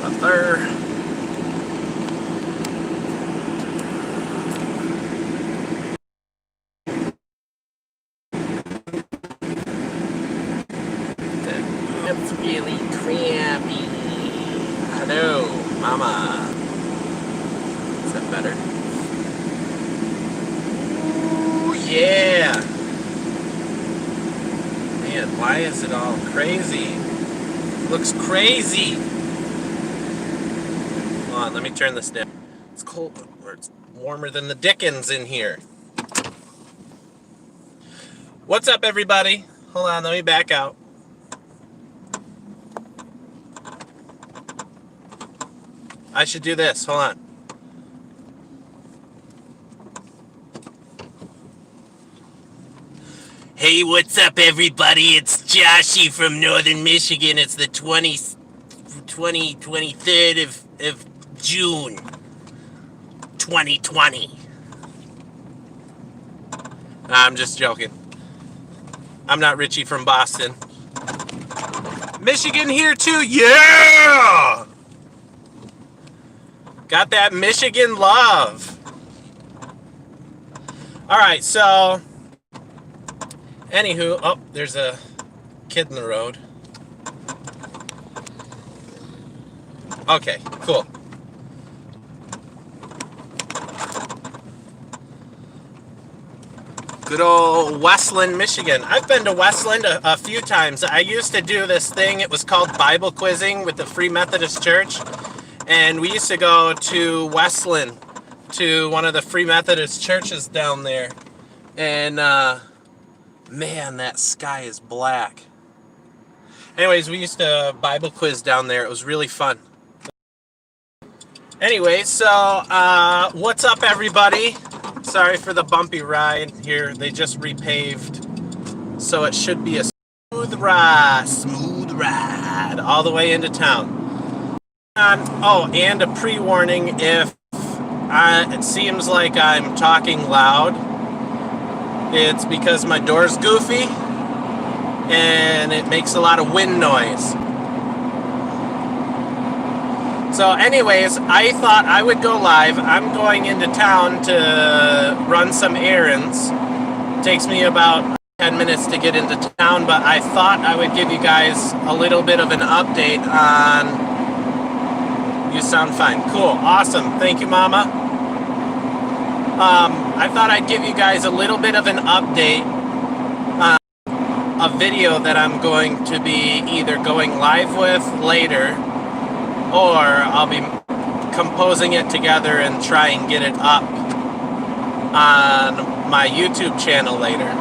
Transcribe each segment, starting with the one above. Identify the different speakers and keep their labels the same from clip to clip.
Speaker 1: There. That's really crappy. Hello, Mama. Is that better? Ooh, yeah. Man, why is it all crazy? It looks crazy. Hold on, let me turn this down. It's cold, or it's warmer than the Dickens in here. What's up, everybody? Hold on, let me back out. I should do this. Hold on. Hey, what's up, everybody? It's Joshy from Northern Michigan. It's the 23rd of June, 2020. I'm just joking. I'm not Richie from Boston. Michigan here too, yeah! Got that Michigan love. All right, so anywho, oh, there's a kid in the road. Okay, cool. Good old Westland, Michigan. I've been to Westland a few times. I used to do this thing. It was called Bible quizzing with the Free Methodist Church. And we used to go to Westland, to one of the Free Methodist churches down there. And, man, that sky is black. Anyways, we used to Bible quiz down there. It was really fun. Anyway, so, what's up, everybody? Sorry for the bumpy ride here. They just repaved, so it should be a smooth ride all the way into town. Oh, and a pre-warning, if it seems like I'm talking loud, it's because my door's goofy and it makes a lot of wind noise. So anyways, I thought I would go live. I'm going into town to run some errands. It takes me about 10 minutes to get into town, but I thought I would give you guys a little bit of an update on... You sound fine. Cool. Awesome. Thank you, Mama. I thought I'd give you guys a little bit of an update on a video that I'm going to be either going live with later, or I'll be composing it together and try and get it up on my YouTube channel later.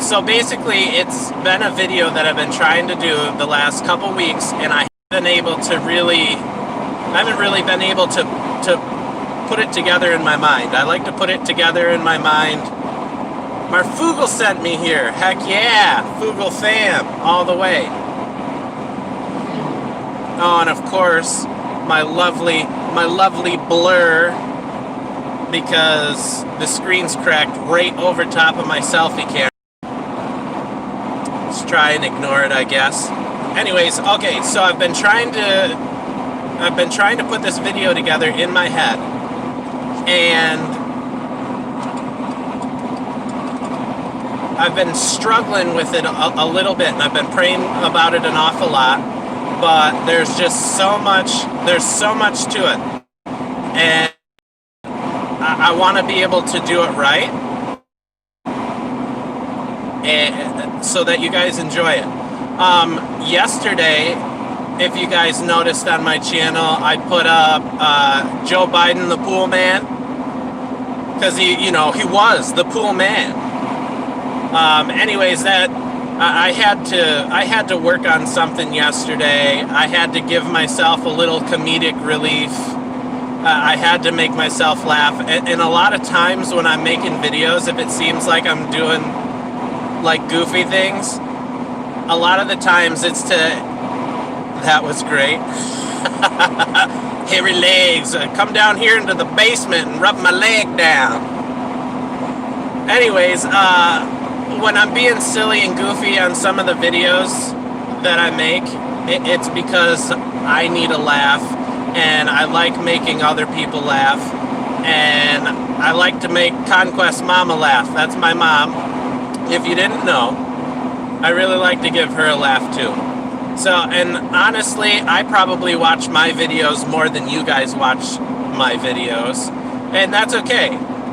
Speaker 1: So basically, it's been a video that I've been trying to do the last couple weeks, and I haven't really been able to put it together in my mind. I like to put it together in my mind. Marfugel sent me here. Heck yeah, Fugel fam, all the way. Oh, and of course, my lovely blur, because the screen's cracked right over top of my selfie camera. Let's try and ignore it, I guess. Anyways, okay, so I've been trying to put this video together in my head, and I've been struggling with it a little bit, and I've been praying about it an awful lot, but there's just so much to it, and I want to be able to do it right, and so that you guys enjoy it. Yesterday, if you guys noticed on my channel, I put up Joe Biden, the pool man, because he was the pool man. Anyways, that I had to work on something yesterday. I had to give myself a little comedic relief. I had to make myself laugh. And a lot of times when I'm making videos, if it seems like I'm doing like goofy things, a lot of the times it's to... That was great. Hairy legs. Come down here into the basement and rub my leg down. Anyways, when I'm being silly and goofy on some of the videos that I make, it's because I need a laugh, and I like making other people laugh, and I like to make Conquest Mama laugh. That's my mom. If you didn't know, I really like to give her a laugh too. So, and honestly, I probably watch my videos more than you guys watch my videos, and that's okay.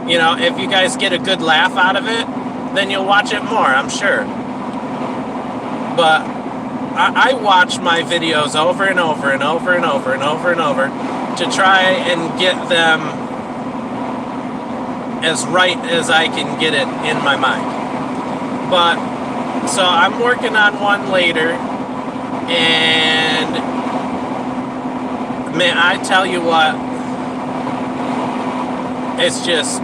Speaker 1: You know, if you guys get a good laugh out of it, then you'll watch it more, I'm sure. But I watch my videos over and over and over and over and over and over to try and get them as right as I can get it in my mind. But, so I'm working on one later, and man, I tell you what, it's just,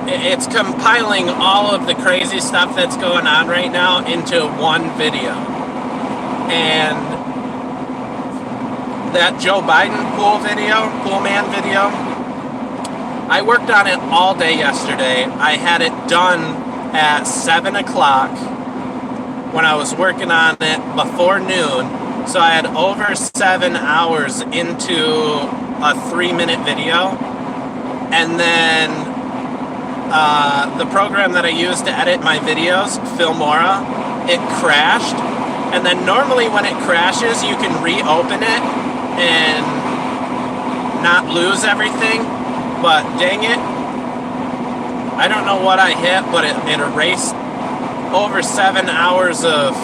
Speaker 1: it's compiling all of the crazy stuff that's going on right now into one video. And that Joe Biden pool man video, I worked on it all day yesterday. I had it done at 7 o'clock when I was working on it before noon. So I had over 7 hours into a 3-minute video. And then the program that I use to edit my videos, Filmora, it crashed. And then normally when it crashes, you can reopen it and not lose everything. But dang it, I don't know what I hit, but it erased over 7 hours of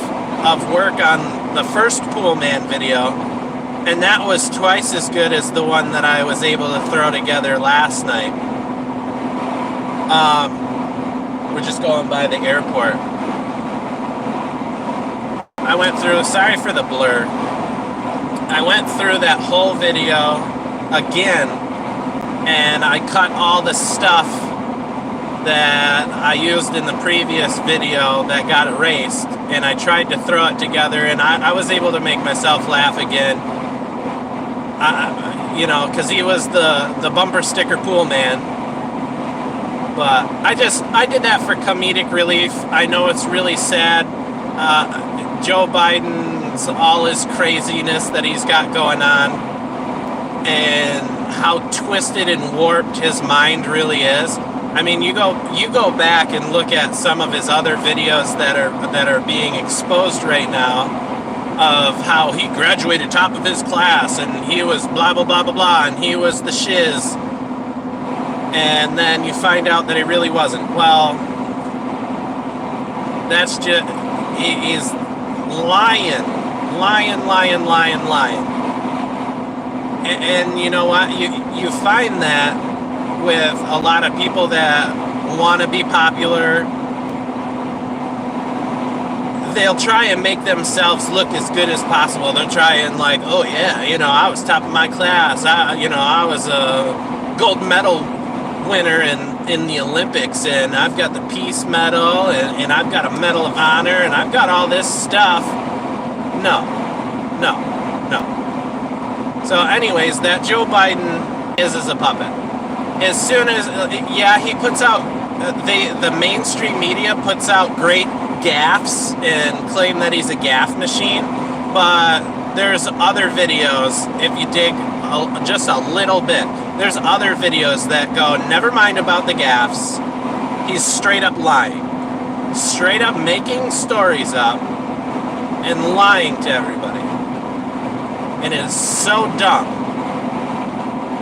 Speaker 1: work on the first Pool Man video. And that was twice as good as the one that I was able to throw together last night. We're just going by the airport. I went through, sorry for the blur, I went through that whole video again, and I cut all the stuff that I used in the previous video that got erased, and I tried to throw it together, and I was able to make myself laugh again. You know, because he was the bumper sticker Pool Man. But I did that for comedic relief. I know it's really sad. Joe Biden's all his craziness that he's got going on, and how twisted and warped his mind really is. I mean, you go back and look at some of his other videos that are being exposed right now, of how he graduated top of his class, and he was blah blah blah blah blah, and he was the shiz. And then you find out that he really wasn't. Well, that's just, he's lying. And you know what? You find that with a lot of people that want to be popular. They'll try and make themselves look as good as possible. They'll try and like, oh yeah, you know, I was top of my class. I was a gold medal winner in the Olympics, and I've got the peace medal, and I've got a medal of honor, and I've got all this stuff. No. So anyways, that Joe Biden is a puppet. As soon as, he puts out, the mainstream media puts out great gaffes and claim that he's a gaffe machine, but there's other videos, if you dig just a little bit, there's other videos that go, never mind about the gaffes, he's straight up lying. Straight up making stories up and lying to everybody. And it is so dumb.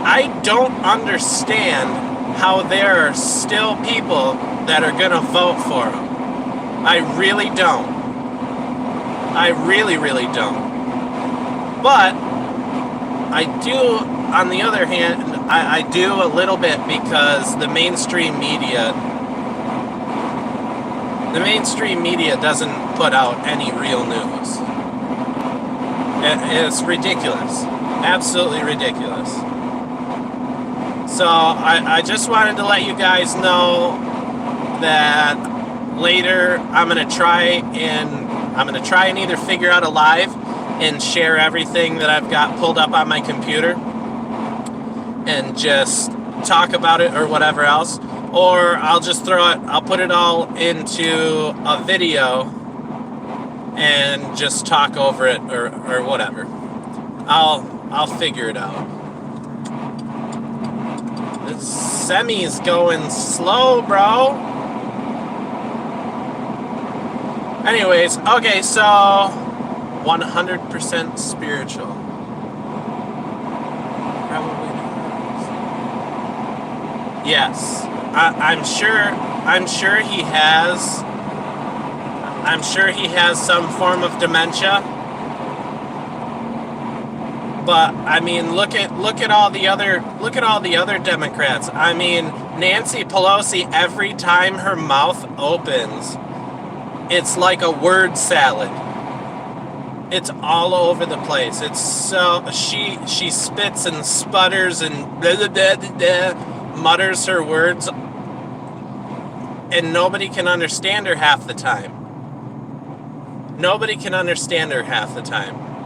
Speaker 1: I don't understand how there are still people that are going to vote for him. I really don't. I really don't. But I do, on the other hand, I do a little bit, because the mainstream media doesn't put out any real news. It's ridiculous. Absolutely ridiculous. So I just wanted to let you guys know that later I'm gonna try and either figure out a live and share everything that I've got pulled up on my computer and just talk about it or whatever else, or I'll put it all into a video and just talk over it or whatever. I'll figure it out. The semi's going slow, bro. Anyways, okay, so 100% spiritual. Probably not. Yes. I'm sure he has. I'm sure he has some form of dementia. But I mean, look at all the other Democrats. I mean, Nancy Pelosi, every time her mouth opens, it's like a word salad. It's all over the place. It's so she spits and sputters and blah, blah, blah, blah, blah, mutters her words, and nobody can understand her half the time. Nobody can understand her half the time.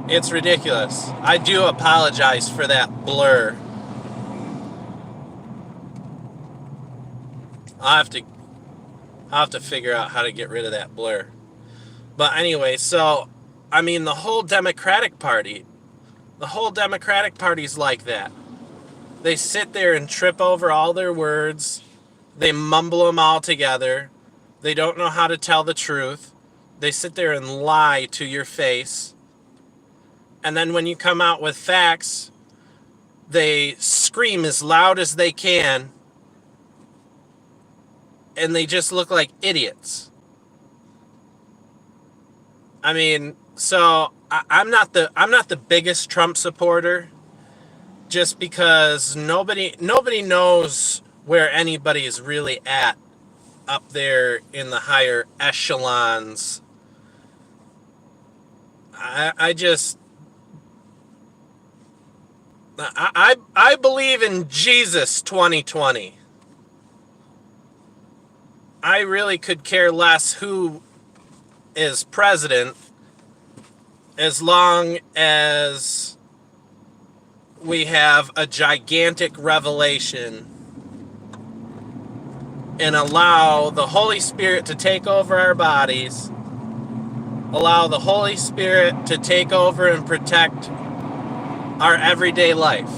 Speaker 1: It's ridiculous. I do apologize for that blur. I'll have to figure out how to get rid of that blur. But anyway, so I mean the whole Democratic Party's like that. They sit there and trip over all their words. They mumble them all together. They don't know how to tell the truth. They sit there and lie to your face. And then when you come out with facts, they scream as loud as they can. And they just look like idiots. I mean, so I'm not the biggest Trump supporter, just because nobody knows where anybody is really at up there in the higher echelons. I believe in Jesus 2020. I really could care less who is president as long as we have a gigantic revelation and allow the Holy Spirit to take over our bodies, allow the Holy Spirit to take over and protect our everyday life.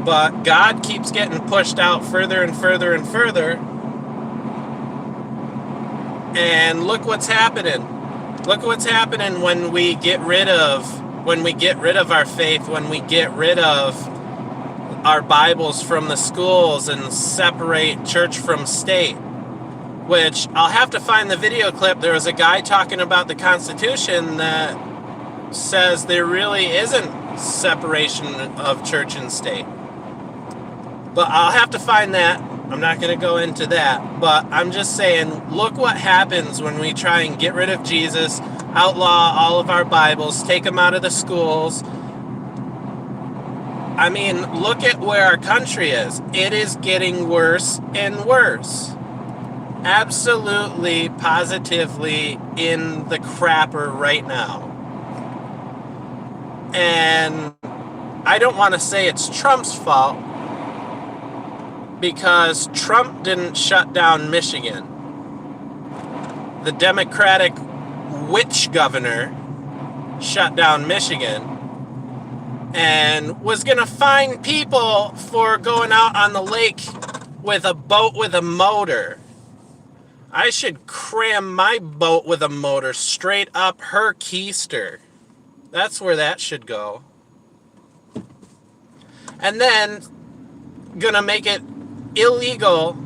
Speaker 1: But God keeps getting pushed out further and further and further. And look what's happening. Look what's happening when we get rid of our faith, when we get rid of our Bibles from the schools and separate church from state. Which I'll have to find the video clip. There was a guy talking about the Constitution that says there really isn't separation of church and state. But I'll have to find that. I'm not going to go into that. But I'm just saying, look what happens when we try and get rid of Jesus, outlaw all of our Bibles, take them out of the schools. I mean, look at where our country is. It is getting worse and worse. Absolutely, positively in the crapper right now. And I don't want to say it's Trump's fault, because Trump didn't shut down Michigan. The Democratic witch governor shut down Michigan and was going to fine people for going out on the lake with a boat with a motor. I should cram my boat with a motor straight up her keister. That's where that should go. And then gonna make it illegal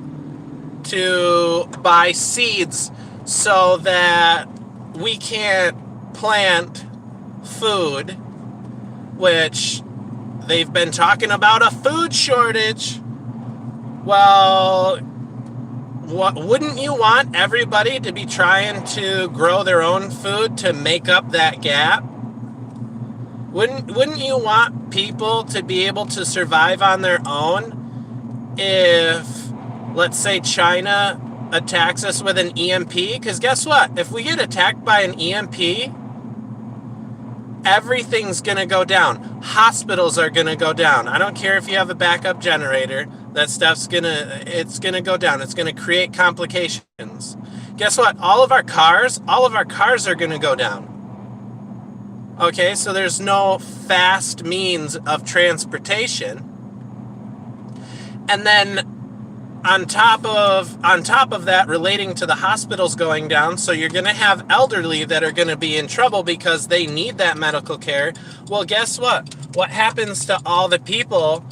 Speaker 1: to buy seeds so that we can't plant food, which they've been talking about a food shortage. Well, wouldn't you want everybody to be trying to grow their own food to make up that gap? Wouldn't you want people to be able to survive on their own if, let's say, China attacks us with an EMP? Because guess what? If we get attacked by an EMP, Everything's going to go down. Hospitals are going to go down. I don't care if you have a backup generator. That stuff's it's going to go down. It's going to create complications. Guess what? All of our cars are going to go down. Okay, so there's no fast means of transportation. And then on top of that, relating to the hospitals going down, so you're going to have elderly that are going to be in trouble because they need that medical care. Well, guess what? What happens to all the people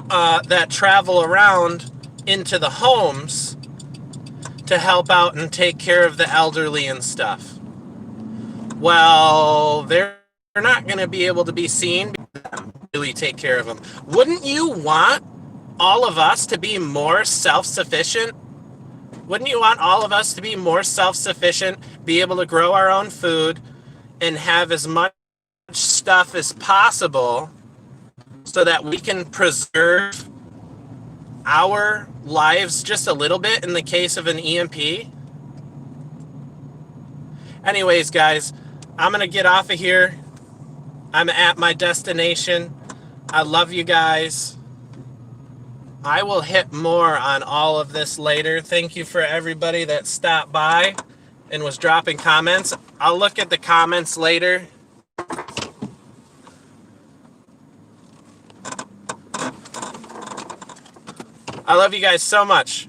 Speaker 1: that travel around into the homes to help out and take care of the elderly and stuff? Well, they're not going to be able to be seen to really take care of them. Wouldn't you want all of us to be more self-sufficient? Wouldn't you want all of us to be more self-sufficient, be able to grow our own food, and have as much stuff as possible so that we can preserve our lives just a little bit in the case of an EMP? Anyways, guys, I'm going to get off of here. I'm at my destination. I love you guys. I will hit more on all of this later. Thank you for everybody that stopped by and was dropping comments. I'll look at the comments later. I love you guys so much.